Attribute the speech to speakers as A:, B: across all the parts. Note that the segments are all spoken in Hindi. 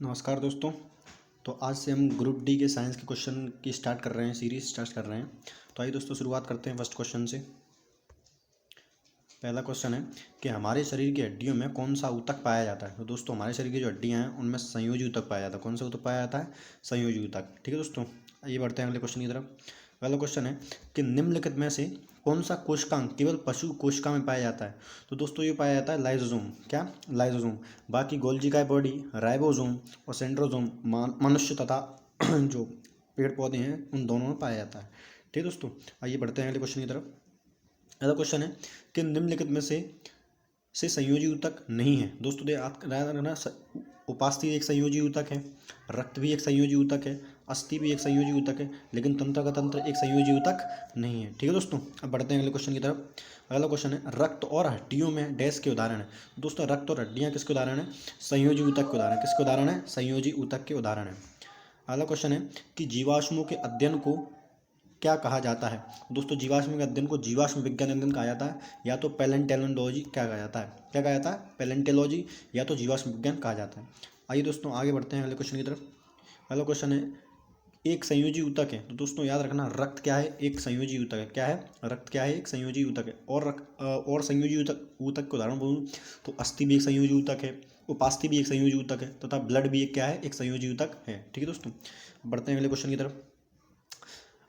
A: नमस्कार दोस्तों। तो आज से हम ग्रुप डी के साइंस के क्वेश्चन की स्टार्ट कर रहे हैं, सीरीज स्टार्ट कर रहे हैं। तो आइए दोस्तों शुरुआत करते हैं फर्स्ट क्वेश्चन से। पहला क्वेश्चन है कि हमारे शरीर की हड्डियों में कौन सा ऊतक पाया जाता है। तो दोस्तों हमारे शरीर की जो हड्डियां हैं उनमें संयोजी ऊतक पाया जाता है। कौन सा ऊतक पाया जाता है? संयोजी ऊतक। ठीक है दोस्तों, आइए बढ़ते हैं अगले क्वेश्चन की तरफ। पहला क्वेश्चन है कि निम्नलिखित में से कौन सा कोशिकांग केवल पशु कोशिका में पाया जाता है। तो दोस्तों ये पाया जाता है लाइसोसोम। क्या? लाइसोसोम। बाकी गोल्जी का बॉडी, राइबोसोम और सेंट्रोसोम मनुष्य तथा जो पेड़ पौधे हैं उन दोनों में पाया जाता है। ठीक है दोस्तों, आइए बढ़ते हैं अगले क्वेश्चन की तरफ। अगला क्वेश्चन है कि निम्नलिखित में से संयोजी ऊतक नहीं है। दोस्तों दे याद रखना, उपास्थि एक संयोजी ऊतक है, रक्त भी एक संयोजी ऊतक है, अस्थि भी एक संयोजी ऊतक है, लेकिन तंत्र का तंत्र एक संयोजी ऊतक नहीं है। ठीक है दोस्तों, अब बढ़ते हैं अगले क्वेश्चन की तरफ। अगला क्वेश्चन है रक्त और हड्डियों में डैश के उदाहरण है। दोस्तों रक्त और हड्डियां किसके उदाहरण है? संयोजी ऊतक के उदाहरण। किसके उदाहरण है? संयोजी ऊतक के उदाहरण है। अगला क्वेश्चन है कि जीवाश्मों के अध्ययन को क्या कहा जाता है। दोस्तों जीवाश्म के अध्ययन को जीवाश्म विज्ञान अध्ययन कहा जाता है, या तो पैलेंटोलॉजी क्या कहा जाता है? क्या कहा जाता है? पैलेंटोलॉजी या तो जीवाश्म विज्ञान कहा जाता है। आइए दोस्तों आगे बढ़ते हैं अगले क्वेश्चन की तरफ। अगला क्वेश्चन है एक संयोजी ऊतक है। तो दोस्तों याद रखना, रक्त क्या है? एक संयोजी ऊतक है। क्या है? रक्त क्या है? एक संयोजी ऊतक है। और संयोजी ऊतक के उदाहरण बोलूँ तो अस्थि भी एक संयोजी ऊतक है, उपास्थि भी एक संयोजी ऊतक है, तथा ब्लड भी एक क्या है? एक संयोजी ऊतक है। ठीक है दोस्तों, बढ़ते हैं अगले क्वेश्चन की तरफ।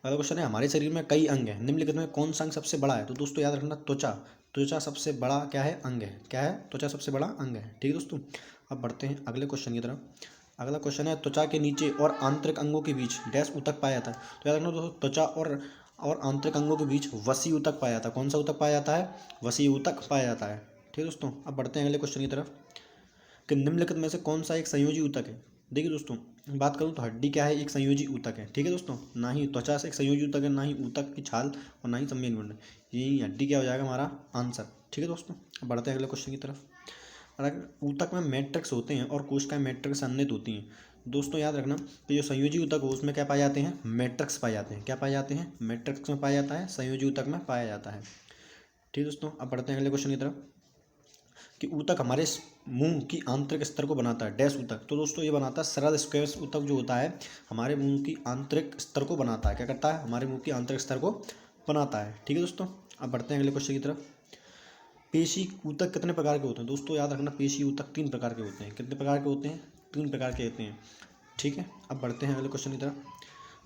A: अगला क्वेश्चन है हमारे शरीर में कई अंग हैं, निम्नलिखित में कौन सा अंग सबसे बड़ा है। तो दोस्तों याद रखना, त्वचा। त्वचा सबसे बड़ा क्या है? अंग है। क्या है? त्वचा सबसे बड़ा अंग है। ठीक है दोस्तों, अब बढ़ते हैं अगले क्वेश्चन की तरफ। अगला क्वेश्चन है त्वचा के नीचे और आंतरिक अंगों के बीच डैश ऊतक पाया जाता है। तो याद रखना दोस्तों, त्वचा और आंतरिक अंगों के बीच वसी ऊतक पाया जाता है। कौन सा ऊतक पाया जाता है? वसी ऊतक पाया जाता है। ठीक है दोस्तों, अब बढ़ते हैं अगले क्वेश्चन की तरफ कि निम्नलिखित में से कौन सा एक संयोजी ऊतक है। देखिए दोस्तों, बात करूँ तो हड्डी क्या है? एक संयोजी ऊतक है। ठीक है दोस्तों, ना ही त्वचा से एक संयोजी ऊतक है, ना ही ऊतक की छाल और ना ही संवेदी मंडल। यही हड्डी क्या हो जाएगा हमारा आंसर। ठीक है दोस्तों, अब बढ़ते हैं अगले क्वेश्चन की तरफ। अगर ऊतक में मैट्रिक्स होते हैं और कोशिकाएं मैट्रिक्स अन्नित होती हैं। दोस्तों याद रखना कि जो संयोजी ऊतक हो उसमें क्या पाए जाते हैं? मैट्रिक्स पाए जाते हैं। क्या पाए जाते हैं? मैट्रिक्स में पाया जाता है, संयोजी ऊतक में पाया जाता है। ठीक है दोस्तों, अब बढ़ते हैं अगले क्वेश्चन की तरफ कि ऊतक हमारे मुंह की आंतरिक स्तर को बनाता है। डैश ऊतक। तो दोस्तों ये बनाता है सरल स्क्वेयर ऊतक जो होता है हमारे मुंह की आंतरिक स्तर को बनाता है। क्या करता है? हमारे मुंह की आंतरिक स्तर को बनाता है। ठीक है दोस्तों, अब बढ़ते हैं अगले क्वेश्चन की तरफ। पेशी ऊतक कितने प्रकार के होते हैं? दोस्तों याद रखना, पेशी ऊतक 3 प्रकार के होते हैं। कितने प्रकार के होते हैं? 3 प्रकार के होते हैं। ठीक है, अब बढ़ते हैं अगले क्वेश्चन की तरफ।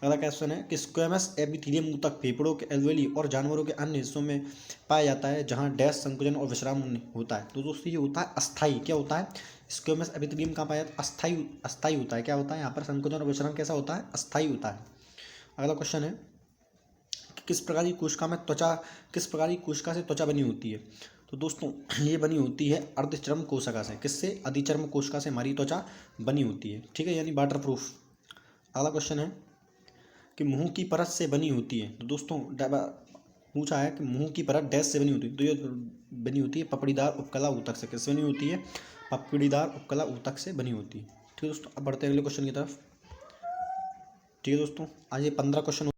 A: अगला क्वेश्चन है कि स्क्वेमस एपिथेलियम ऊतक फेफड़ों के एल्वेली और जानवरों के अन्य हिस्सों में पाया जाता है जहां डैश संकुचन और विश्राम होता है। तो दोस्तों ये होता है अस्थाई। क्या होता है? स्क्वेमस एपिथेलियम कहाँ पाया जाता है? अस्थाई। अस्थाई होता है। क्या होता है? यहाँ पर संकुचन और विश्राम कैसा होता है? अस्थाई होता है। अगला क्वेश्चन है कि किस प्रकार की कोशिका में त्वचा किस प्रकार की कोशिका से त्वचा बनी होती है। तो दोस्तों ये बनी होती है अर्धचर्म कोशिका से। किससे? अधिचर्म कोशिका से हमारी त्वचा बनी होती है। ठीक है, यानी वाटर प्रूफ। अगला क्वेश्चन है कि मुंह की परत से बनी होती है। तो दोस्तों पूछा है कि मुंह की परत डैश से बनी होती है। तो ये बनी होती है पपड़ीदार उपकला ऊतक से। किससे बनी होती है? पपड़ीदार उपकला ऊतक से बनी होती है। ठीक है दोस्तों, अब बढ़ते हैं अगले क्वेश्चन की तरफ। ठीक है दोस्तों, आज ये 15 क्वेश्चन